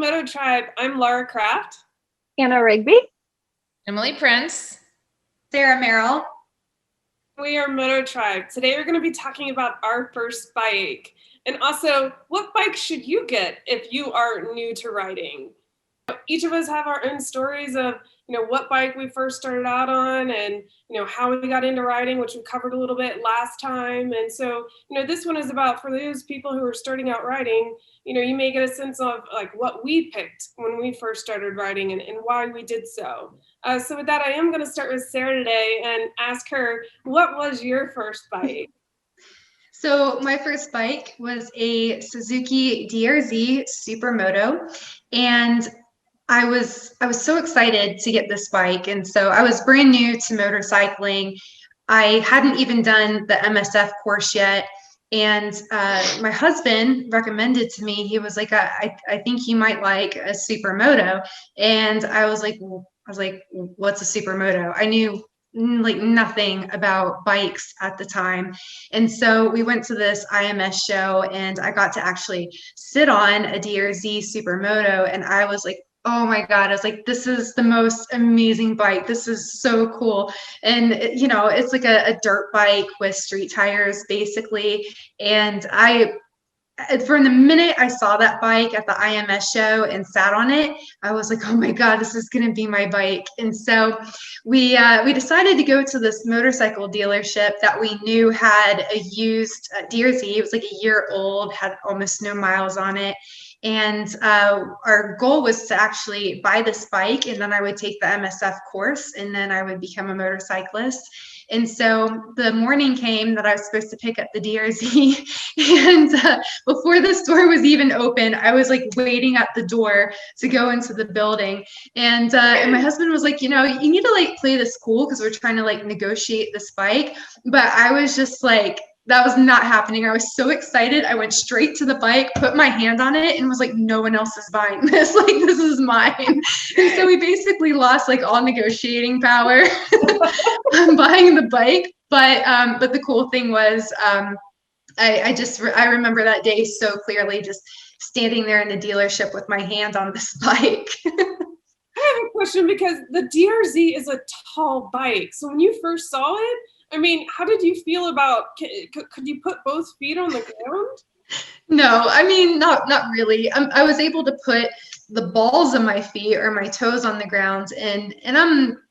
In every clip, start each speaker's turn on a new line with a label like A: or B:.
A: MotoTribe. I'm Laura Kraft.
B: Anna Rigby.
C: Emily Prince.
D: Sarah Merrell.
A: We are MotoTribe. Today we're going to be talking about our first bike. And also, what bike should you get if you are new to riding? Each of us have our own stories of, what bike we first started out on and, how we got into riding, which we covered a little bit last time. And so, this one is about for those people who are starting out riding, you may get a sense of like what we picked when we first started riding and why we did so. So with that, I am going to start with Sarah today and ask her, what was your first bike?
D: So my first bike was a Suzuki DRZ Supermoto, and I was so excited to get this bike. And so I was brand new to motorcycling. I hadn't even done the MSF course yet. And my husband recommended to me, he was like, I think you might like a Supermoto. And I was like, what's a Supermoto? I knew like nothing about bikes at the time. And so we went to this IMS show and I got to actually sit on a DRZ Supermoto. And I was like, oh my God, I was like, this is the most amazing bike. This is so cool. And, it's like a dirt bike with street tires, basically. And from the minute I saw that bike at the IMS show and sat on it, I was like, oh my God, this is going to be my bike. And so we decided to go to this motorcycle dealership that we knew had a used DRZ. It was like a year old, had almost no miles on it. And our goal was to actually buy this bike, and then I would take the MSF course, and then I would become a motorcyclist. And so the morning came that I was supposed to pick up the DRZ, and before the store was even open, I was like waiting at the door to go into the building. And my husband was like, you need to like play this cool because we're trying to like negotiate this bike. But I was just like, that was not happening. I was so excited. I went straight to the bike, put my hand on it, and was like, no one else is buying this. Like, this is mine. And so we basically lost like all negotiating power on buying the bike. But the cool thing was I remember that day so clearly, just standing there in the dealership with my hand on this bike.
A: I have a question because the DRZ is a tall bike. So when you first saw it, how did you feel about, could you put both feet on the ground?
D: No, not really. I was able to put the balls of my feet or my toes on the ground, and I'm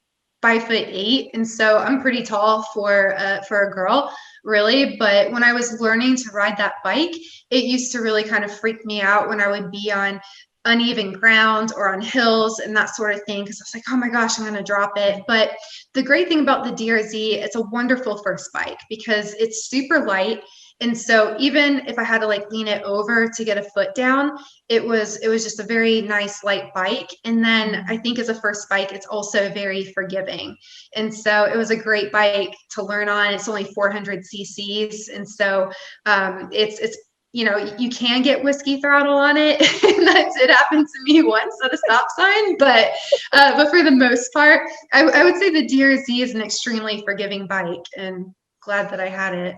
D: 5'8", and so I'm pretty tall for a girl, really. But when I was learning to ride that bike, it used to really kind of freak me out when I would be on uneven ground or on hills and that sort of thing, because I was like, oh my gosh, I'm going to drop it. But the great thing about the DRZ, it's a wonderful first bike because it's super light. And so even if I had to like lean it over to get a foot down, it was just a very nice light bike. And then I think as a first bike, it's also very forgiving. And so it was a great bike to learn on. It's only 400 cc's. And so it's you can get whiskey throttle on it. It happened to me once at a stop sign, but for the most part, I would say the DRZ is an extremely forgiving bike, and glad that I had it.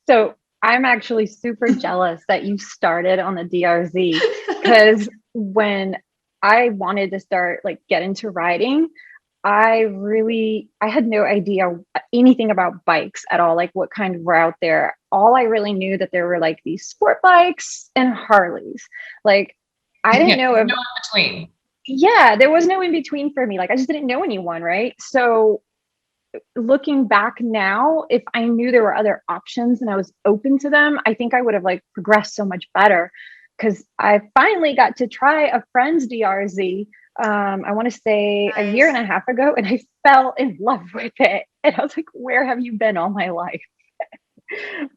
B: So I'm actually super jealous that you started on the DRZ, because when I wanted to start get into riding, I had no idea anything about bikes at all, like what kind were out there. All I really knew that there were like these sport bikes and Harleys. Like I didn't know if
C: no in between.
B: Yeah, there was no in between for me. Like I just didn't know anyone, right? So looking back now, if I knew there were other options and I was open to them, I think I would have progressed so much better, because I finally got to try a friend's DRZ. I want to say a year and a half ago, and I fell in love with it. And I was like, where have you been all my life?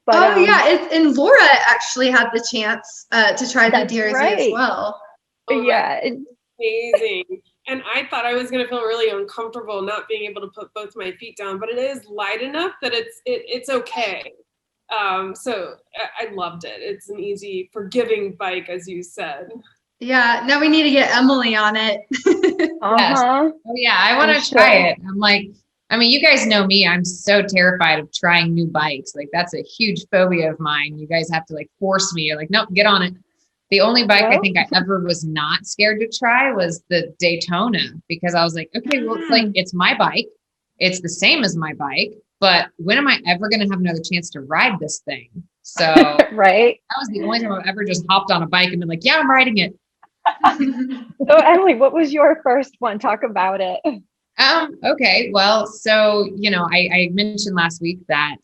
B: But,
D: and Laura actually had the chance to try the DRZ as well.
A: Oh,
B: yeah.
A: Amazing. And I thought I was going to feel really uncomfortable not being able to put both my feet down, but it is light enough that it's okay. So I loved it. It's an easy, forgiving bike, as you said.
D: Yeah, now we need to get Emily on it.
C: Yes. Oh yeah, I want to try it. I'm like, you guys know me. I'm so terrified of trying new bikes. Like that's a huge phobia of mine. You guys have to force me. You're like, nope, get on it. The only bike I
B: Well,
C: think I ever was not scared to try was the Daytona, because I was like, okay, well, it's my bike. It's the same as my bike, but when am I ever going to have another chance to ride this thing? So
B: right.
C: that was the only time I've ever just hopped on a bike and been like, yeah, I'm riding it.
B: So Emily, what was your first one? Talk about it.
C: Okay. Well, so, I mentioned last week that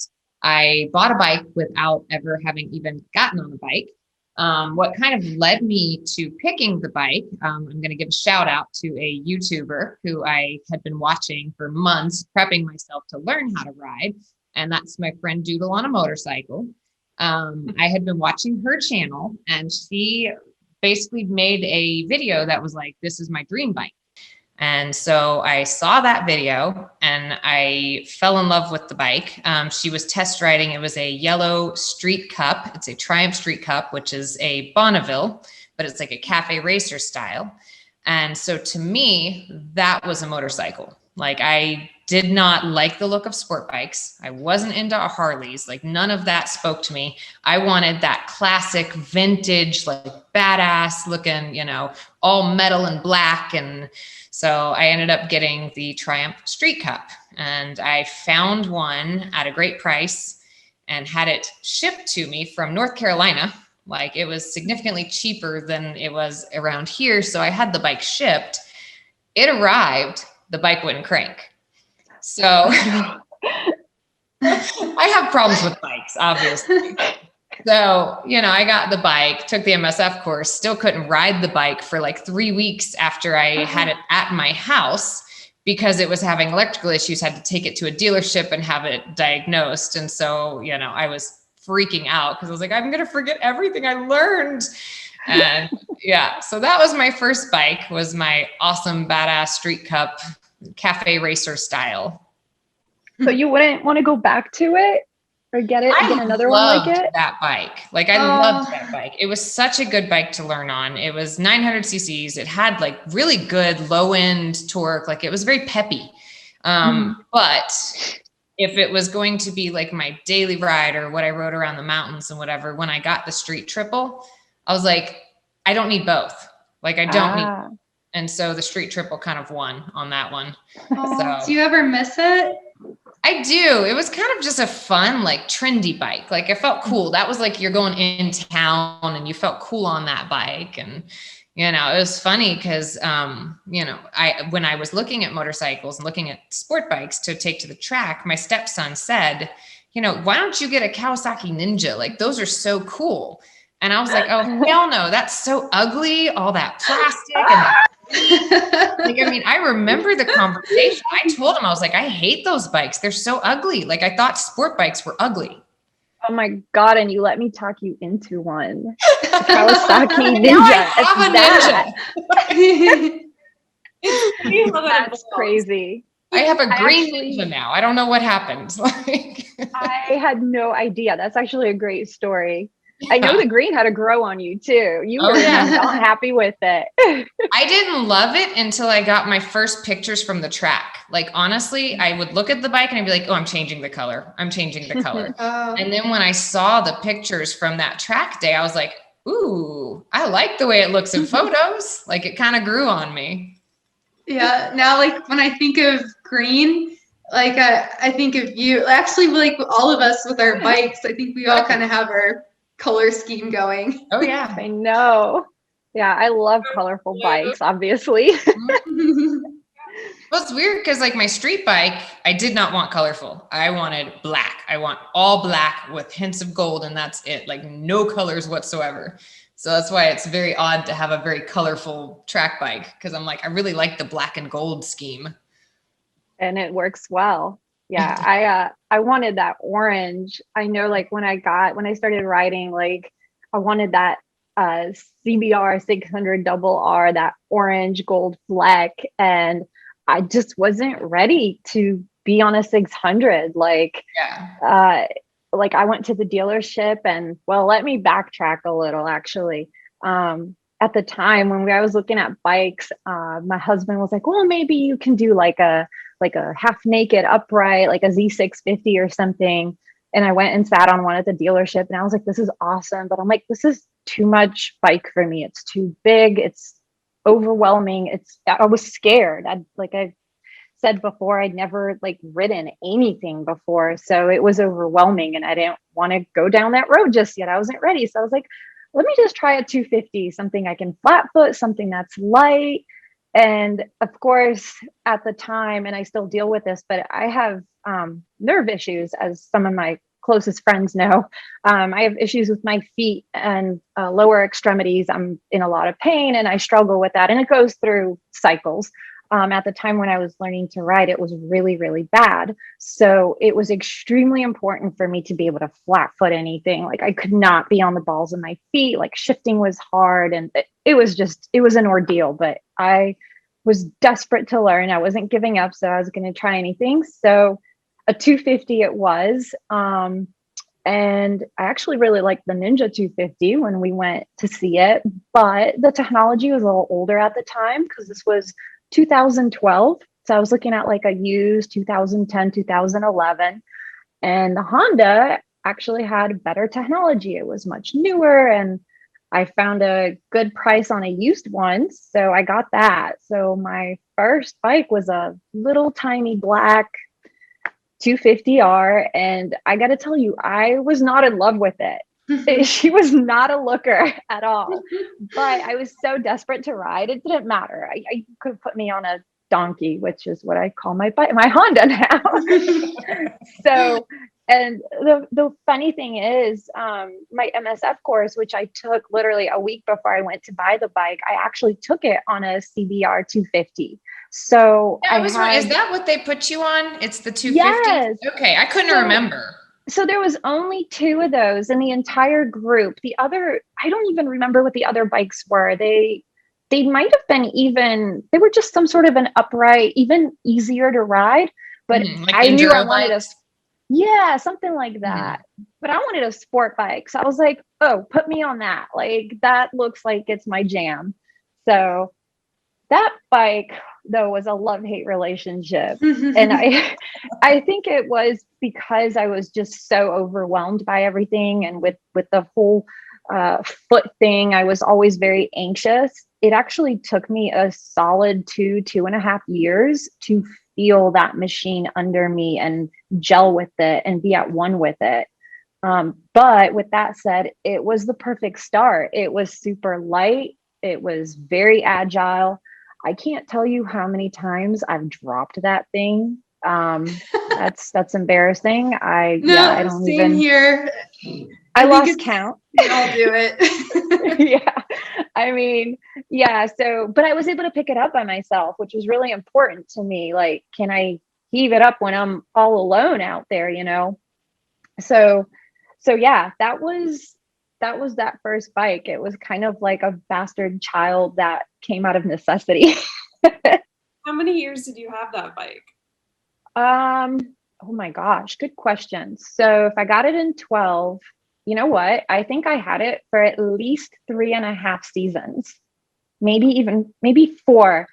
C: I bought a bike without ever having even gotten on a bike. What kind of led me to picking the bike, I'm going to give a shout out to a YouTuber who I had been watching for months, prepping myself to learn how to ride. And that's my friend Doodle on a Motorcycle. I had been watching her channel, and she basically made a video that was like, this is my dream bike. And so I saw that video and I fell in love with the bike. She was test riding. It was a yellow Street Cup. It's a Triumph Street Cup, which is a Bonneville, but it's like a cafe racer style. And so to me, that was a motorcycle. Like, I did not like the look of sport bikes. I wasn't into Harleys. Like, none of that spoke to me. I wanted that classic vintage, like badass looking, all metal and black. And so I ended up getting the Triumph Street Cup, and I found one at a great price and had it shipped to me from North Carolina. Like, it was significantly cheaper than it was around here. So I had the bike shipped. It arrived, the bike wouldn't crank. So I have problems with bikes, obviously. So, I got the bike, took the MSF course, still couldn't ride the bike for like 3 weeks after I had it at my house because it was having electrical issues. Had to take it to a dealership and have it diagnosed. And so, I was freaking out because I was like, I'm going to forget everything I learned. And yeah, so that was my first bike, was my awesome, badass Street Cup cafe racer style.
B: So you wouldn't want to go back to it or get another one like it?
C: That bike. Like, I loved that bike. It was such a good bike to learn on. It was 900 cc's. It had like really good low end torque. Like, it was very peppy. But if it was going to be like my daily ride or what I rode around the mountains and whatever, when I got the Street Triple, I was like, I don't need both. Like, I don't need. And so the Street Triple kind of won on that one. So,
D: do you ever miss it?
C: I do. It was kind of just a fun, like, trendy bike. Like, it felt cool. That was like, you're going in town and you felt cool on that bike. And, it was funny because, when I was looking at motorcycles and looking at sport bikes to take to the track, my stepson said, why don't you get a Kawasaki Ninja? Like, those are so cool. And I was like, oh, hell no, that's so ugly. All that plastic. And I remember the conversation. I told him, I was like, I hate those bikes. They're so ugly. Like, I thought sport bikes were ugly.
B: Oh my God. And you let me talk you into one. Kawasaki Ninja.
C: Now I have a Ninja.
B: That's crazy.
C: I have a green Ninja now. I don't know what happened.
B: I had no idea. That's actually a great story. I know the green had to grow on you too. You were not happy with it.
C: I didn't love it until I got my first pictures from the track. Like, honestly, I would look at the bike and I'd be like, oh, I'm changing the color. I'm changing the color. And then when I saw the pictures from that track day, I was like, ooh, I like the way it looks in photos. Like, it kind of grew on me.
D: Yeah. Now, like, when I think of green, like, I think of you. Actually, like, all of us with our bikes, I think we all kind of have our color scheme going.
C: Oh yeah,
B: I know. Yeah, I love colorful bikes, obviously.
C: Well, it's weird because, like, my street bike, I did not want colorful. I wanted black. I want all black with hints of gold, and that's it. Like, no colors whatsoever. So that's why it's very odd to have a very colorful track bike, because I'm like, I really like the black and gold scheme.
B: And it works well. Yeah, I wanted that orange. I know, like, when I started riding, like, I wanted that CBR 600 double R, that orange gold fleck, and I just wasn't ready to be on a 600. Like, like, I went to the dealership and, well, let me backtrack a little, actually. At the time when I was looking at bikes, my husband was like, well, maybe you can do like a half naked upright, like a Z650 or something. And I went and sat on one at the dealership and I was like, this is awesome. But I'm like, this is too much bike for me. It's too big. It's overwhelming. I was scared. I said before, I'd never like ridden anything before. So it was overwhelming and I didn't want to go down that road just yet. I wasn't ready. So I was like, let me just try a 250, something I can flat foot, something that's light. And of course, at the time, and I still deal with this, but I have nerve issues, as some of my closest friends know. I have issues with my feet and lower extremities. I'm in a lot of pain and I struggle with that. And it goes through cycles. At the time when I was learning to ride, it was really, really bad. So it was extremely important for me to be able to flat foot anything. Like I could not be on the balls of my feet. Like shifting was hard and it was an ordeal, but I was desperate to learn. I wasn't giving up. So I was going to try anything. So a 250 it was. And I actually really liked the Ninja 250 when we went to see it, but the technology was a little older at the time because this was 2012. So I was looking at like a used 2010, 2011. And the Honda actually had better technology. It was much newer and I found a good price on a used one. So I got that. So my first bike was a little tiny black 250R. And I got to tell you, I was not in love with it. She was not a looker at all, but I was so desperate to ride. It didn't matter. I could have put me on a donkey, which is what I call my bike, my Honda now. So, and the funny thing is, my MSF course, which I took literally a week before I went to buy the bike, I actually took it on a CBR 250. So
C: yeah, is that what they put you on? It's the 250?
B: Yes.
C: Okay. I couldn't remember.
B: So there was only 2 of those in the entire group. The other, I don't even remember what the other bikes were. They might have been they were just some sort of an upright, even easier to ride. But
C: like
B: I knew I wanted
C: bikes?
B: something like that. But I wanted a sport bike. So I was like, oh, put me on that. Like that looks like it's my jam. So that bike though was a love-hate relationship. And I think it was because I was just so overwhelmed by everything. And with the whole foot thing, I was always very anxious. It actually took me a solid 2.5 years to feel that machine under me and gel with it and be at one with it. But with that said, it was the perfect start. It was super light. It was very agile. I can't tell you how many times I've dropped that thing. That's embarrassing. I don't
D: same
B: even
D: here.
B: I lost count.
D: I'll do it.
B: Yeah. I mean, yeah. So, but I was able to pick it up by myself, which was really important to me. Like, can I heave it up when I'm all alone out there, So yeah, that was that first bike. It was kind of like a bastard child that came out of necessity.
A: How many years did you have that bike?
B: Oh my gosh, good question. So if I got it in 12, you know what? I think I had it for at least 3.5 seasons, maybe 4.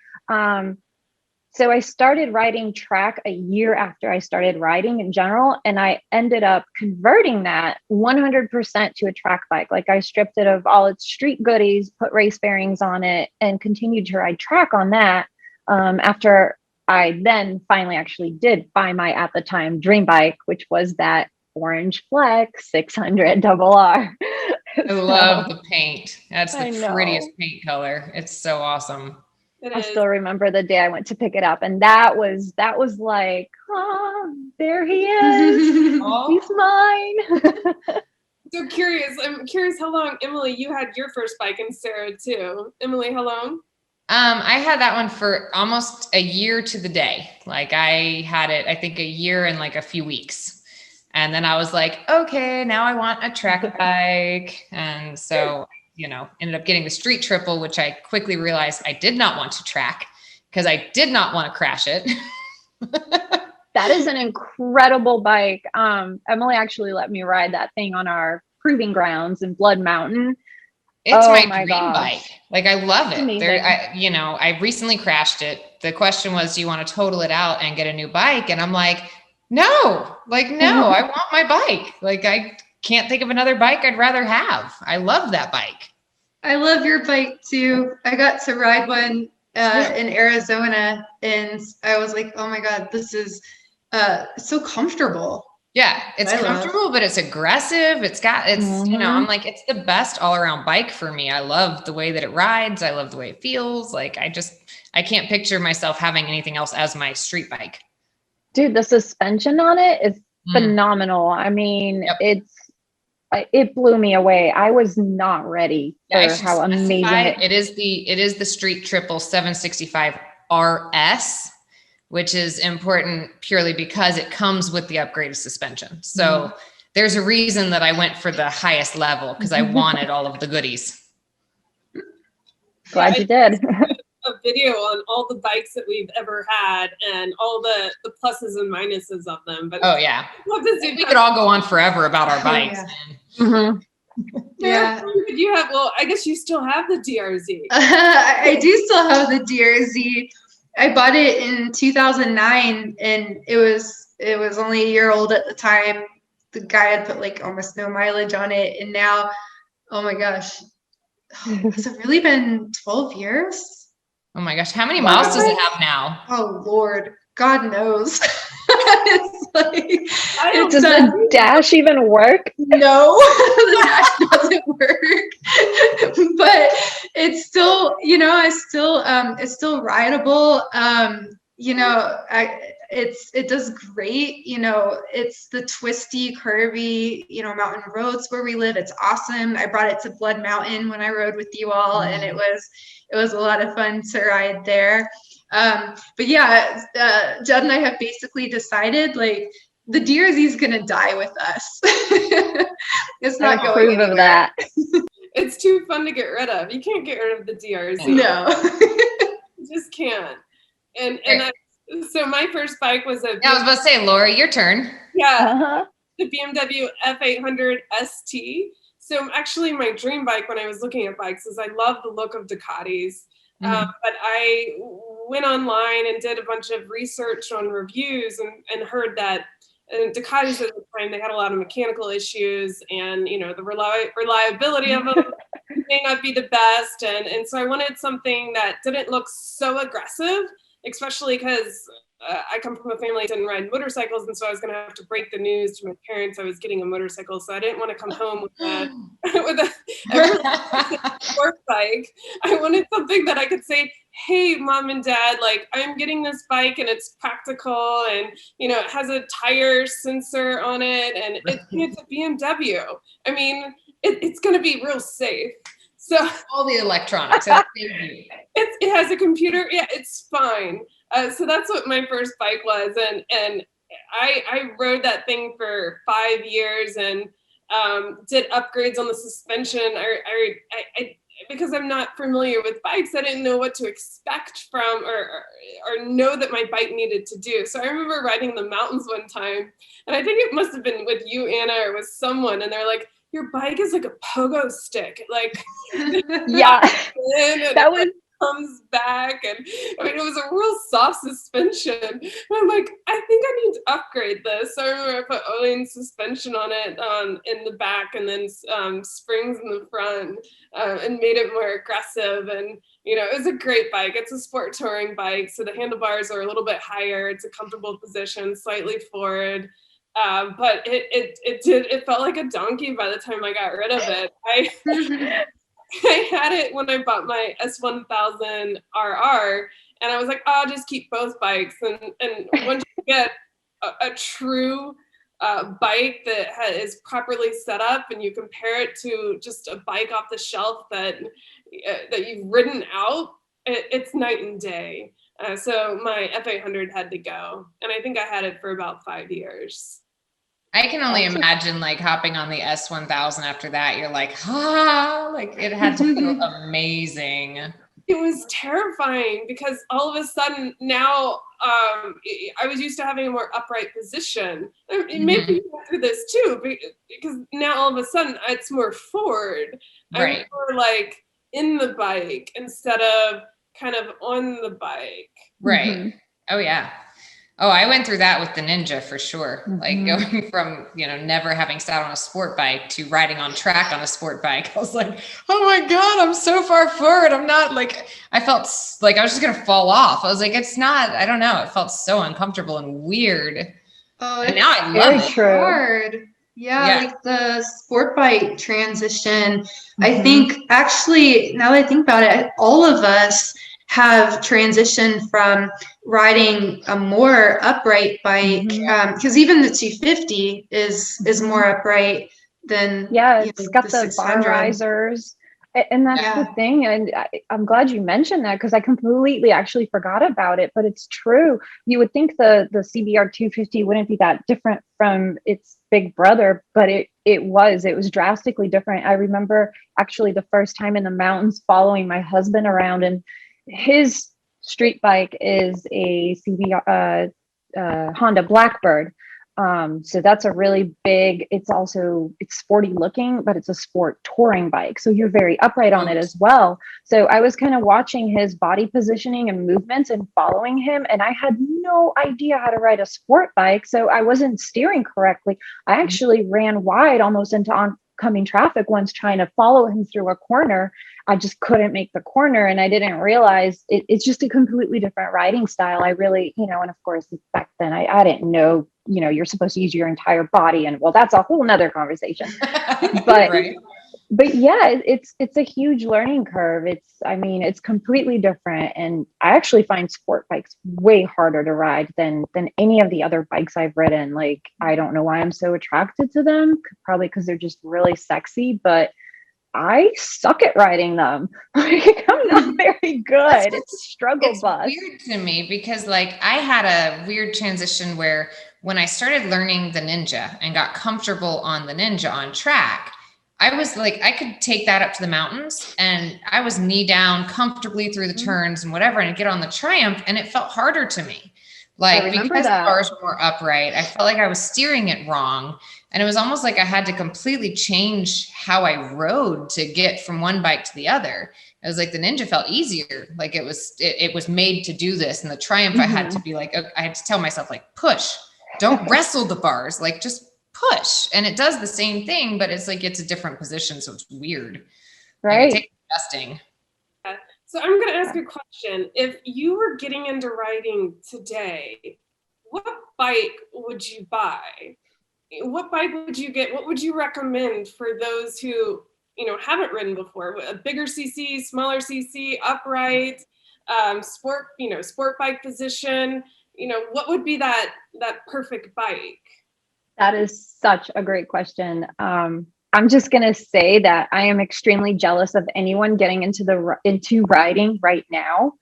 B: So I started riding track a year after I started riding in general, and I ended up converting that 100% to a track bike. Like I stripped it of all its street goodies, put race bearings on it, and continued to ride track on that. After I then finally actually did buy my, at the time, dream bike, which was that orange Flex 600 RR.
C: I love the paint. That's the prettiest paint color. It's so awesome.
B: I still remember the day I went to pick it up, and that was like, oh, there he is. He's mine.
A: So curious. I'm curious how long, Emily, you had your first bike, and Sarah too. Emily, how long?
C: I had that one for almost a year to the day. Like I had it, I think a year and like a few weeks. And then I was like, okay, now I want a track bike. And so ended up getting the street triple, which I quickly realized I did not want to track because I did not want to crash it.
B: That is an incredible bike. Emily actually let me ride that thing on our proving grounds in Blood Mountain.
C: It's my dream bike. Like I love it. I recently crashed it. The question was, do you want to total it out and get a new bike? And I'm like, No, I want my bike. Like, I can't think of another bike I'd rather have. I love that bike.
D: I love your bike too. I got to ride one in Arizona, and I was like, oh my God, this is so comfortable.
C: Yeah, it's
D: I love.
C: comfortable, but it's aggressive. It's, you know, I'm
B: Mhm.
C: like, it's the best all around bike for me. I love the way that it rides. I love the way it feels. Like, I can't picture myself having anything else as my street bike.
B: Dude, the suspension on it is
C: Mm.
B: phenomenal. I mean,
C: Yep.
B: it blew me away. I was not ready
C: Yeah, I
B: for
C: should
B: how amazing
C: specify
B: it.
C: it is the Street Triple 765 RS, which is important purely because it comes with the upgraded suspension. So there's a reason that I went for the highest level, because I wanted all of the goodies.
B: Glad you did.
A: A video on all the bikes that we've ever had and all the pluses and minuses of them. But
C: Oh yeah,
A: what does it
C: we could all go on forever about our bikes.
D: Yeah.
B: Mhm.
A: Yeah. You have, well, I guess you still have the DRZ.
D: I do still have the DRZ. I bought it in 2009, and it was only a year old at the time. The guy had put like almost no mileage on it, and now, oh my gosh, has it really been 12 years?
C: Oh my gosh, how many miles does it have now?
D: Oh Lord, God knows. It's like,
B: Does the dash even work?
D: no, the dash doesn't work. But it's still, it's still rideable. It does great. It's the twisty, curvy, mountain roads where we live. It's awesome. I brought it to Blood Mountain when I rode with you all, and it was a lot of fun to ride there. But yeah, Judd and I have basically decided, like, the DRZ is gonna die with us. It's not
B: I
D: going
B: approve
D: anywhere.
B: of that.
A: It's too fun to get rid of. You can't get rid of the DRZ.
D: No.
A: You just can't. So my first bike was
C: I was about to say, Laura, your turn.
B: Uh-huh.
A: the BMW F800 ST. So actually my dream bike when I was looking at bikes is I love the look of Ducatis. But I went online and did a bunch of research on reviews and heard that Ducatis at the time, they had a lot of mechanical issues, and the reliability of them may not be the best. And so I wanted something that didn't look so aggressive, especially because I come from a family that didn't ride motorcycles, and so I was going to have to break the news to my parents I was getting a motorcycle. So I didn't want to come home with a really sport bike. I wanted something that I could say, hey, Mom and Dad, like, I'm getting this bike and it's practical, and it has a tire sensor on it, and it's a BMW. I mean, it's going to be real safe. So
C: all the electronics.
A: it has a computer. Yeah, it's fine. So that's what my first bike was, and I rode that thing for 5 years and did upgrades on the suspension. I because I'm not familiar with bikes, I didn't know what to expect from or know that my bike needed to do. So I remember riding the mountains one time, and I think it must have been with you, Anna, or with someone, and they're like, your bike is like a pogo stick. Like,
B: yeah, that was
A: comes back, and I mean, it was a real soft suspension. And I'm like, I think I need to upgrade this. So I remember I put Owen suspension on it in the back, and then springs in the front, and made it more aggressive. And it was a great bike. It's a sport touring bike, so the handlebars are a little bit higher. It's a comfortable position, slightly forward. But it felt like a donkey by the time I got rid of it. I had it when I bought my S1000 RR, and I was like, oh, I'll just keep both bikes. And once you get a true bike that is properly set up, and you compare it to just a bike off the shelf that you've ridden out, it's night and day. So my F800 had to go, and I think I had it for about 5 years.
C: I can only imagine, like, hopping on the S1000 after that. You're like, like, it had to feel amazing.
A: It was terrifying because all of a sudden now I was used to having a more upright position. Maybe you went through this too, because now all of a sudden it's more forward.
C: Right.
A: I'm more like in the bike instead of kind of on the bike.
C: Right. Oh yeah. Oh, I went through that with the Ninja for sure. Like
B: Mhm.
C: going from, never having sat on a sport bike to riding on track on a sport bike. I was like, oh my God, I'm so far forward. I'm not like, I felt like I was just going to fall off. I was like, it's not, I don't know. It felt so uncomfortable and weird.
D: Oh,
C: And now I
B: Very
C: love it.
B: true.
D: hard. Yeah,
C: Yeah.
D: like the sport bike transition. I
B: Mhm.
D: think actually, now that I think about it, all of us have transitioned from riding a more upright bike,
B: Mhm.
D: because even the 250 is
B: Mhm.
D: more upright than
B: Yeah, it's got
D: the
B: the bar
D: 600.
B: risers. And that's the
D: Yeah.
B: thing. And I'm glad you mentioned that because I completely actually forgot about it, but it's true. You would think the CBR 250 wouldn't be that different from its big brother, but it was drastically different. I remember actually the first time in the mountains following my husband around, and his street bike is a CBR Honda Blackbird. So that's a really big, it's sporty looking, but it's a sport touring bike. So you're very upright on it as well. So I was kind of watching his body positioning and movements and following him. And I had no idea how to ride a sport bike. So I wasn't steering correctly. I actually ran wide almost into oncoming traffic once trying to follow him through a corner. I just couldn't make the corner, and I didn't realize it's just a completely different riding style. I really, and of course back then I didn't know, you're supposed to use your entire body, and well, that's a whole nother conversation. But
C: Right.
B: but yeah, it's a huge learning curve. It's completely different, and I actually find sport bikes way harder to ride than any of the other bikes I've ridden. Like, I don't know why I'm so attracted to them, probably because they're just really sexy, but I suck at riding them. Like, I'm not very good. It's a struggle
C: It's
B: bus.
C: weird to me because like I had a weird transition where when I started learning the Ninja and got comfortable on the Ninja on track, I was like, I could take that up to the mountains and I was knee down comfortably through the turns and whatever, and I'd get on the Triumph and it felt harder to me.
B: I
C: Like
B: remember
C: because the
B: that.
C: bars were more upright, I felt like I was steering it wrong. And it was almost like I had to completely change how I rode to get from one bike to the other. It was like the Ninja felt easier. Like it was made to do this. And the Triumph, I had to be like, I had to tell myself like, push, don't wrestle the bars, like just push. And it does the same thing, but it's like, it's a different position. So it's weird. Like it
B: Right.
C: takes adjusting.
A: So I'm going to ask a question. If you were getting into riding today, what bike would you buy? What bike would you get? What would you recommend for those who, haven't ridden before? A bigger CC, smaller CC, upright, sport bike position? What would be that perfect bike?
B: That is such a great question. I'm just gonna say that I am extremely jealous of anyone getting into riding right now,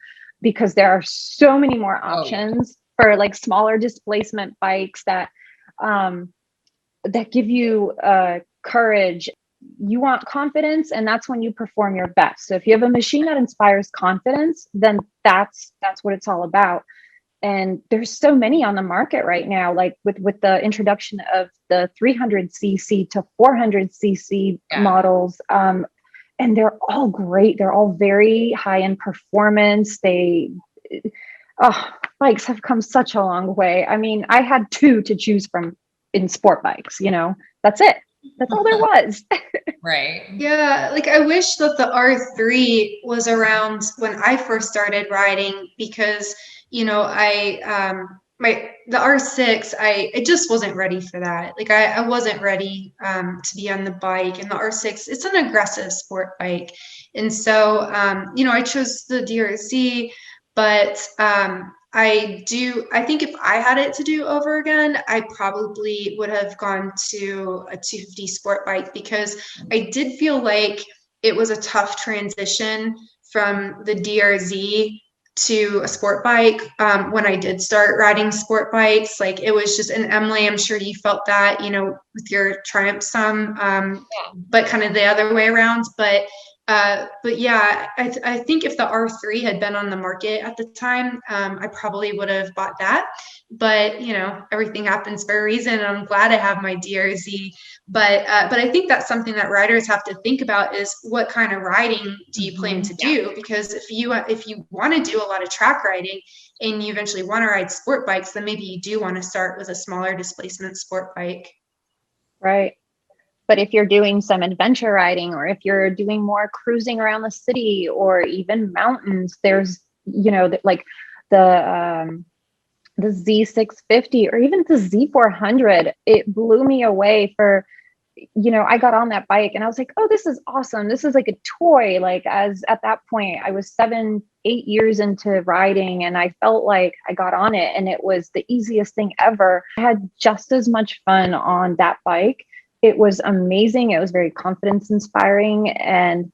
B: because there are so many more options for like smaller displacement bikes um, that give you courage. You want confidence, and that's when you perform your best. So if you have a machine that inspires confidence, then that's what it's all about. And there's so many on the market right now, like with the introduction of the 300cc to 400cc models, and they're all great. They're all very high in performance. Bikes have come such a long way. I mean, I had two to choose from in sport bikes. That's it. That's all there was.
C: Right.
D: Yeah, like I wish that the R3 was around when I first started riding, because the R6, I just wasn't ready for that. Like I wasn't ready to be on the bike, and the R6, it's an aggressive sport bike. And so I chose the DRZ, but I think if I had it to do over again, I probably would have gone to a 250 sport bike, because I did feel like it was a tough transition from the DRZ to a sport bike. When I did start riding sport bikes, like it was just, and Emily, I'm sure you felt that, with your Triumph some, but kind of the other way around. But But yeah, I think if the R3 had been on the market at the time, I probably would have bought that. But you know, everything happens for a reason. And I'm glad I have my DRZ. But I think that's something that riders have to think about is what kind of riding do you plan to do? Because if you want to do a lot of track riding and you eventually want to ride sport bikes, then maybe you do want to start with a smaller displacement sport bike.
B: Right. But if you're doing some adventure riding, or if you're doing more cruising around the city or even mountains, there's, you know, like the Z650 or even the Z400, it blew me away for, you know, I got on that bike and I was like, oh, this is awesome. This is like a toy. Like, as at that point, I was 7-8 years into riding and I felt like I got on it and it was the easiest thing ever. I had just as much fun on that bike. It was amazing. It was very confidence inspiring, and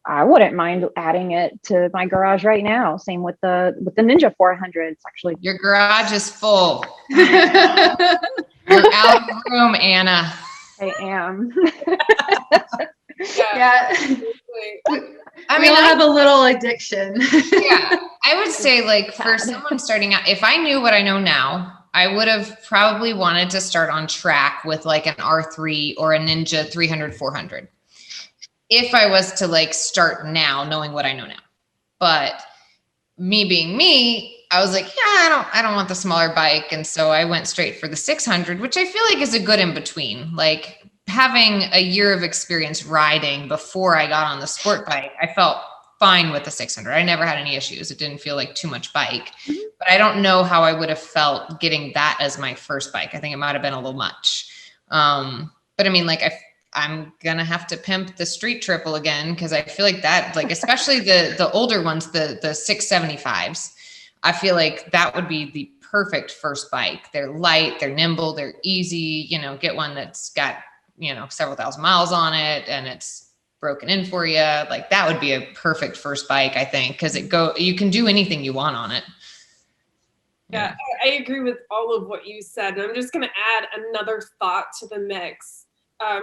B: I wouldn't mind adding it to my garage right now. Same with the Ninja 400s, actually.
C: Your garage is full. You're out of room, Anna.
B: I am.
D: Yeah.
C: I
D: We
C: mean,
D: all
C: I
D: have a little addiction.
C: yeah, I would say like for someone starting out, if I knew what I know now, I would have probably wanted to start on track with like an R3 or a Ninja 300, 400. If I was to like start now knowing what I know now. But me being me, I was like, yeah, I don't want the smaller bike. And so I went straight for the 600, which I feel like is a good in between. Like having a year of experience riding before I got on the sport bike, I felt fine with the 600. I never had any issues. It didn't feel like too much bike, but I don't know how I would have felt getting that as my first bike. I think it might've been a little much. But I mean, like I'm going to have to pimp the street triple again. Cause I feel like that, like, especially the older ones, the 675s, I feel like that would be the perfect first bike. They're light, they're nimble, they're easy, you know, get one that's got, you know, several thousand miles on it and it's broken in for you. Like that would be a perfect first bike, I think, because you can do anything you want on it.
A: Yeah, I agree with all of what you said. And I'm just going to add another thought to the mix.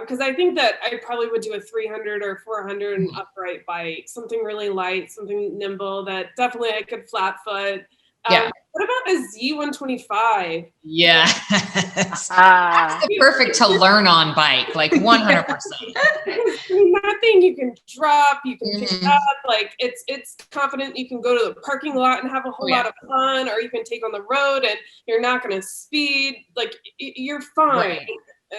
A: Because I think that I probably would do a 300 or 400 upright bike, something really light, something nimble that definitely I could flat foot. What about a Z125?
C: Yeah. That's the perfect to learn on bike, like 100%.
A: That thing you can drop, you can pick it up, like it's confident. You can go to the parking lot and have a whole lot of fun, or you can take on the road and you're not going to speed. Like you're fine. Right.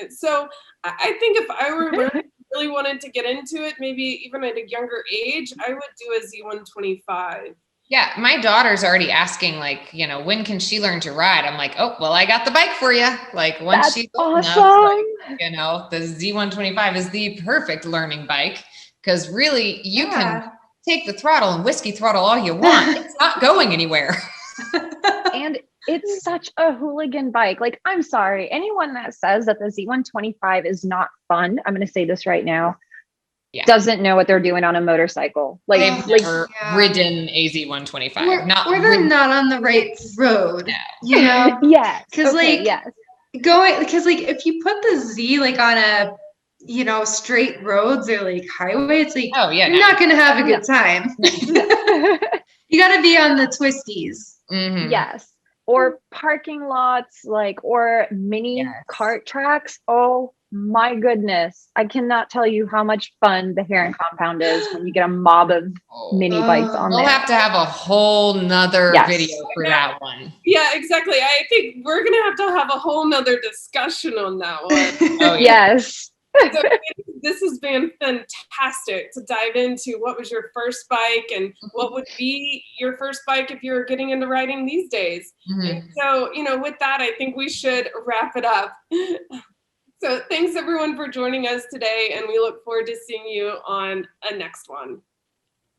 A: So I think if I were really wanted to get into it, maybe even at a younger age, I would do a Z125.
C: Yeah, my daughter's already asking, like, you know, when can she learn to ride? I'm like, oh, well, I got the bike for you. Like, once she's old enough, like, you know, the Z125 is the perfect learning bike because really you can take the throttle and whiskey throttle all you want. It's not going anywhere.
B: And it's such a hooligan bike. Like, I'm sorry, anyone that says that the Z125 is not fun, I'm going to say this right now, doesn't know what they're doing on a motorcycle. Like,
C: they've never ridden a Z125.
D: Or they're not on the right road. No. You know?
B: Yes.
D: Because because like if you put the Z like on a, you know, straight roads or like highway, it's like you're not gonna have a good time. You got to be on the twisties.
B: Mm-hmm. Yes. Or parking lots, like, or mini kart tracks. Oh my goodness. I cannot tell you how much fun the Heron compound is when you get a mob of mini bikes on there.
C: We'll have to have a whole nother video for that one.
A: Yeah, exactly. I think we're going to have a whole nother discussion on that one.
C: Oh,
B: yes.
A: So this has been fantastic to dive into what was your first bike and what would be your first bike if you were getting into riding these days. And so, you know, with that, I think we should wrap it up. So thanks everyone for joining us today, and we look forward to seeing you on a next one.